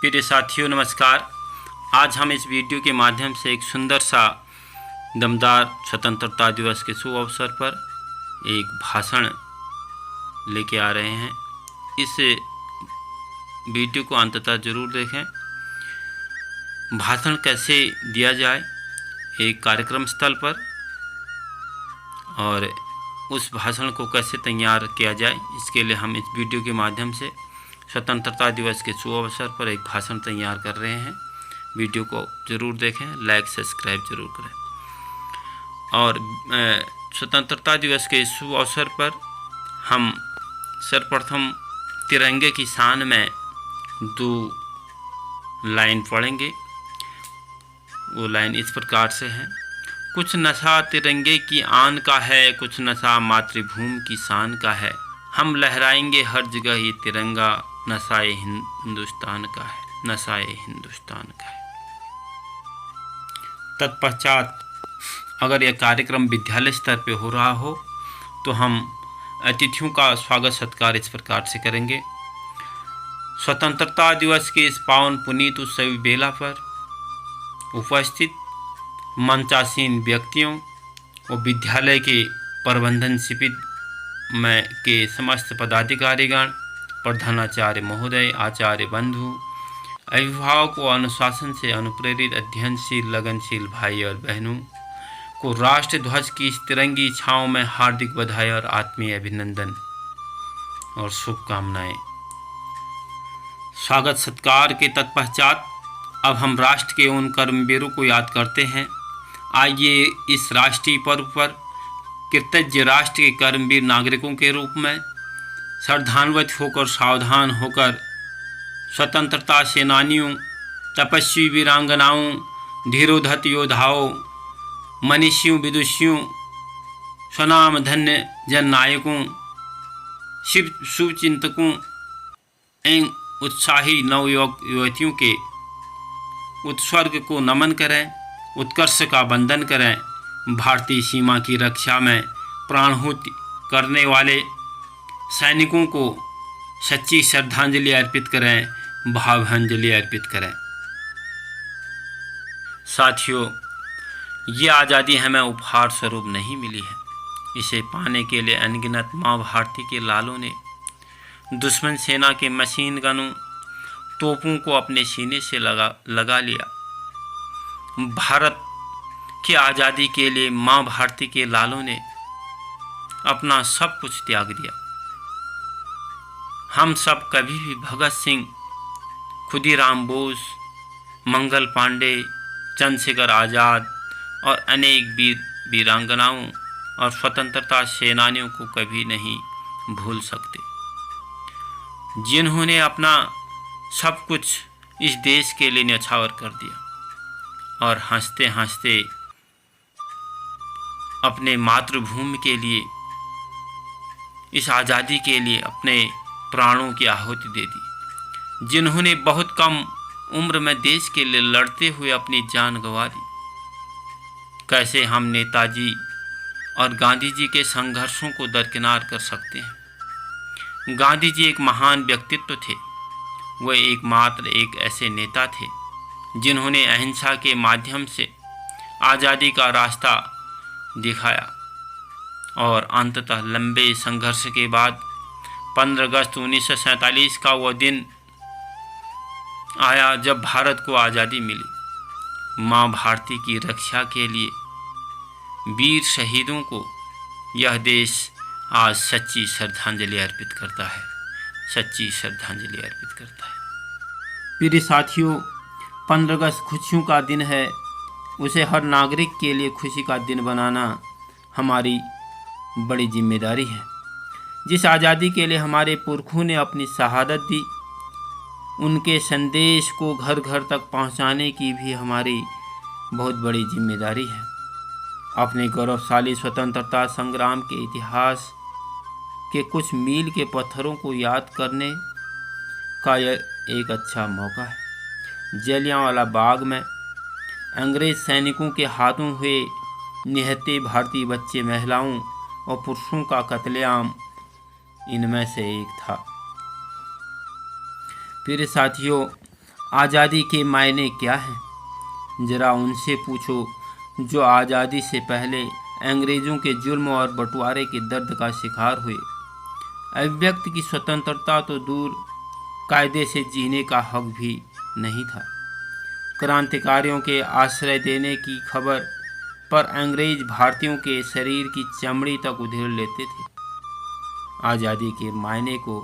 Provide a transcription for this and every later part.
प्रिय साथियों नमस्कार। आज हम इस वीडियो के माध्यम से एक सुंदर सा दमदार स्वतंत्रता दिवस के शुभ अवसर पर एक भाषण लेके आ रहे हैं। इस वीडियो को अंततः ज़रूर देखें। भाषण कैसे दिया जाए एक कार्यक्रम स्थल पर और उस भाषण को कैसे तैयार किया जाए, इसके लिए हम इस वीडियो के माध्यम से स्वतंत्रता दिवस के शुभ अवसर पर एक भाषण तैयार कर रहे हैं। वीडियो को ज़रूर देखें, लाइक सब्सक्राइब जरूर करें। और स्वतंत्रता दिवस के शुभ अवसर पर हम सर्वप्रथम तिरंगे की शान में 2 लाइन पढ़ेंगे। वो लाइन इस प्रकार से है। कुछ नशा तिरंगे की आन का है, कुछ नशा मातृभूमि की शान का है। हम लहराएंगे हर जगह ये तिरंगा, नशाए हिंदुस्तान का है, नशाए हिंदुस्तान का है। तत्पश्चात अगर यह कार्यक्रम विद्यालय स्तर पे हो रहा हो तो हम अतिथियों का स्वागत सत्कार इस प्रकार से करेंगे। स्वतंत्रता दिवस के इस पावन पुनीत उत्सवी बेला पर उपस्थित मंचासीन व्यक्तियों और विद्यालय के प्रबंधन शिविर में के समस्त पदाधिकारीगण, प्रधानाचार्य महोदय, आचार्य बंधु, अभिभावक व अनुशासन से अनुप्रेरित अध्ययनशील लगनशील भाई और बहनों को राष्ट्र ध्वज की इस तिरंगी छाँव में हार्दिक बधाई और आत्मीय अभिनंदन और शुभकामनाएं। स्वागत सत्कार के तत्पश्चात अब हम राष्ट्र के उन कर्मवीरों को याद करते हैं। आइए इस राष्ट्रीय पर्व पर कृतज्ञ राष्ट्र के कर्मवीर नागरिकों के रूप में श्रद्धान्वित होकर, सावधान होकर स्वतंत्रता सेनानियों, तपस्वी वीरांगनाओं, धीरोधत योद्धाओं, मनीषियों, विदुषियों, स्वनाम धन्य जननायकों, शिव शुभचिंतकों एवं उत्साही नवयुवक युवतियों के उत्सर्ग को नमन करें, उत्कर्ष का वंदन करें। भारतीय सीमा की रक्षा में प्राणाहुति करने वाले सैनिकों को सच्ची श्रद्धांजलि अर्पित करें, भावांजलि अर्पित करें। साथियों, ये आज़ादी हमें उपहार स्वरूप नहीं मिली है। इसे पाने के लिए अनगिनत माँ भारती के लालों ने दुश्मन सेना के मशीन गनों, तोपों को अपने सीने से लगा लिया। भारत की आज़ादी के लिए माँ भारती के लालों ने अपना सब कुछ त्याग दिया। हम सब कभी भी भगत सिंह, खुदीराम बोस, मंगल पांडे, चंद्रशेखर आज़ाद और अनेक वीरांगनाओं और स्वतंत्रता सेनानियों को कभी नहीं भूल सकते, जिन्होंने अपना सब कुछ इस देश के लिए न्यौछावर कर दिया और हंसते हंसते अपने मातृभूमि के लिए, इस आज़ादी के लिए अपने प्राणों की आहुति दे दी, जिन्होंने बहुत कम उम्र में देश के लिए लड़ते हुए अपनी जान गंवा दी। कैसे हम नेताजी और गांधी जी के संघर्षों को दरकिनार कर सकते हैं। गांधी जी एक महान व्यक्तित्व थे। वह एकमात्र एक ऐसे नेता थे जिन्होंने अहिंसा के माध्यम से आज़ादी का रास्ता दिखाया और अंततः लंबे संघर्ष के बाद 15 अगस्त 1947 का वह दिन आया जब भारत को आज़ादी मिली। माँ भारती की रक्षा के लिए वीर शहीदों को यह देश आज सच्ची श्रद्धांजलि अर्पित करता है, सच्ची श्रद्धांजलि अर्पित करता है। प्रिय साथियों, 15 अगस्त खुशियों का दिन है। उसे हर नागरिक के लिए खुशी का दिन बनाना हमारी बड़ी जिम्मेदारी है। जिस आज़ादी के लिए हमारे पुरखों ने अपनी शहादत दी, उनके संदेश को घर घर तक पहुंचाने की भी हमारी बहुत बड़ी जिम्मेदारी है। अपने गौरवशाली स्वतंत्रता संग्राम के इतिहास के कुछ मील के पत्थरों को याद करने का यह एक अच्छा मौका है। जलियांवाला बाग में अंग्रेज सैनिकों के हाथों हुए निहत्थे भारतीय बच्चे, महिलाओं और पुरुषों का कत्लेआम इनमें से एक था। प्रिय साथियों, आज़ादी के मायने क्या हैं? जरा उनसे पूछो जो आज़ादी से पहले अंग्रेज़ों के जुल्म और बंटवारे के दर्द का शिकार हुए। अभिव्यक्ति की स्वतंत्रता तो दूर, कायदे से जीने का हक भी नहीं था। क्रांतिकारियों के आश्रय देने की खबर पर अंग्रेज भारतीयों के शरीर की चमड़ी तक उधेड़ लेते थे। आज़ादी के मायने को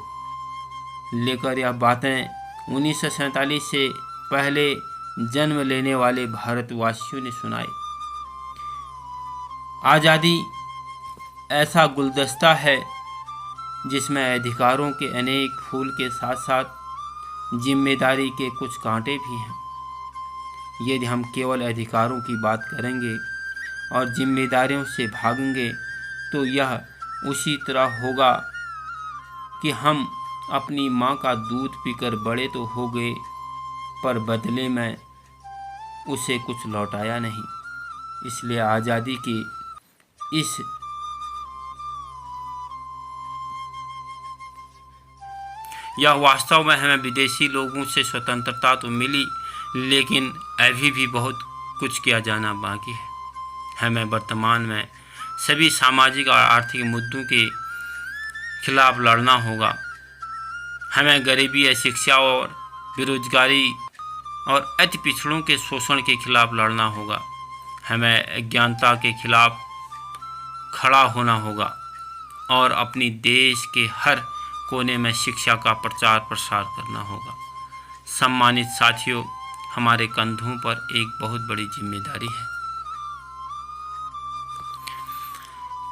लेकर यह बातें 1947 से पहले जन्म लेने वाले भारतवासियों ने सुनाई। आज़ादी ऐसा गुलदस्ता है जिसमें अधिकारों के अनेक फूल के साथ साथ जिम्मेदारी के कुछ कांटे भी हैं। यदि हम केवल अधिकारों की बात करेंगे और जिम्मेदारियों से भागेंगे तो यह उसी तरह होगा कि हम अपनी माँ का दूध पीकर बड़े तो हो गए पर बदले में उसे कुछ लौटाया नहीं। इसलिए आज़ादी की इस यह वास्तव में हमें विदेशी लोगों से स्वतंत्रता तो मिली, लेकिन अभी भी बहुत कुछ किया जाना बाकी है। हमें वर्तमान में सभी सामाजिक और आर्थिक मुद्दों के खिलाफ लड़ना होगा। हमें गरीबी, अशिक्षा और बेरोजगारी और अति पिछड़ों के शोषण के खिलाफ लड़ना होगा। हमें अज्ञानता के खिलाफ खड़ा होना होगा और अपनी देश के हर कोने में शिक्षा का प्रचार प्रसार करना होगा। सम्मानित साथियों, हमारे कंधों पर एक बहुत बड़ी जिम्मेदारी है।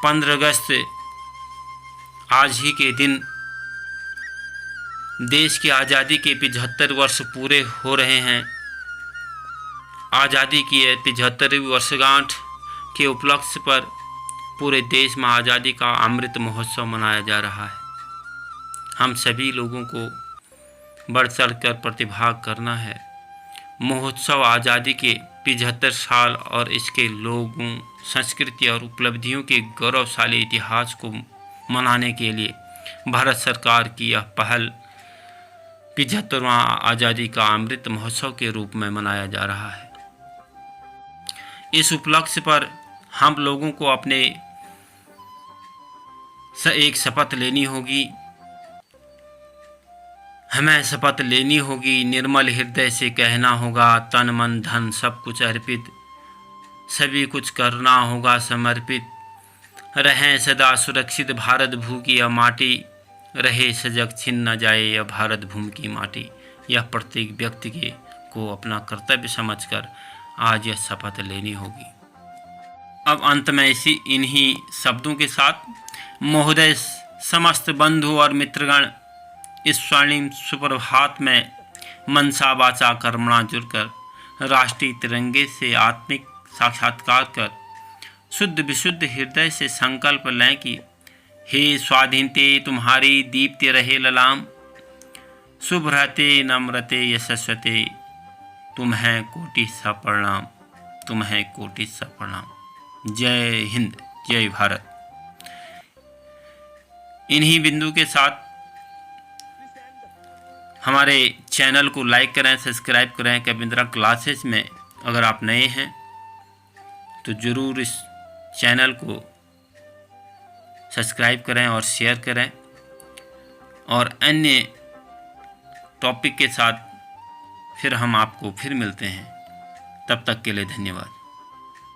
15 अगस्त आज ही के दिन देश की आज़ादी के 75 वर्ष पूरे हो रहे हैं। आज़ादी की 75वीं वर्षगांठ के उपलक्ष्य पर पूरे देश में आज़ादी का अमृत महोत्सव मनाया जा रहा है। हम सभी लोगों को बढ़ चढ़ कर प्रतिभाग करना है। महोत्सव आज़ादी के 75 साल और इसके लोगों, संस्कृति और उपलब्धियों के गौरवशाली इतिहास को मनाने के लिए भारत सरकार की यह पहल 75वां आज़ादी का अमृत महोत्सव के रूप में मनाया जा रहा है। इस उपलक्ष्य पर हम लोगों को अपने एक शपथ लेनी होगी। हमें शपथ लेनी होगी, निर्मल हृदय से कहना होगा, तन मन धन सब कुछ अर्पित, सभी कुछ करना होगा समर्पित। रहें सदा सुरक्षित भारत भू की यह माटी, रहे सजग छिन न जाए यह भारत भूमि की माटी। यह प्रत्येक व्यक्ति को अपना कर्तव्य समझकर आज यह शपथ लेनी होगी। अब अंत में इन्हीं शब्दों के साथ महोदय, समस्त बंधु और मित्रगण, इस स्वर्णिम सुप्रभात में मनसा वाचा कर्मणा जुड़कर राष्ट्रीय तिरंगे से आत्मिक साक्षात्कार कर शुद्ध विशुद्ध हृदय से संकल्प लें कि हे स्वाधीनते तुम्हारी दीप्ति रहे ललाम, शुभ रहते नम्रते यशस्वते, तुम्हें कोटि सा प्रणाम, तुम्हें कोटि सा प्रणाम। जय हिंद, जय भारत। इन्हीं बिंदु के साथ हमारे चैनल को लाइक करें, सब्सक्राइब करें। कविंद्रा क्लासेस में अगर आप नए हैं तो ज़रूर इस चैनल को सब्सक्राइब करें और शेयर करें, और अन्य टॉपिक के साथ फिर हम आपको फिर मिलते हैं। तब तक के लिए धन्यवाद।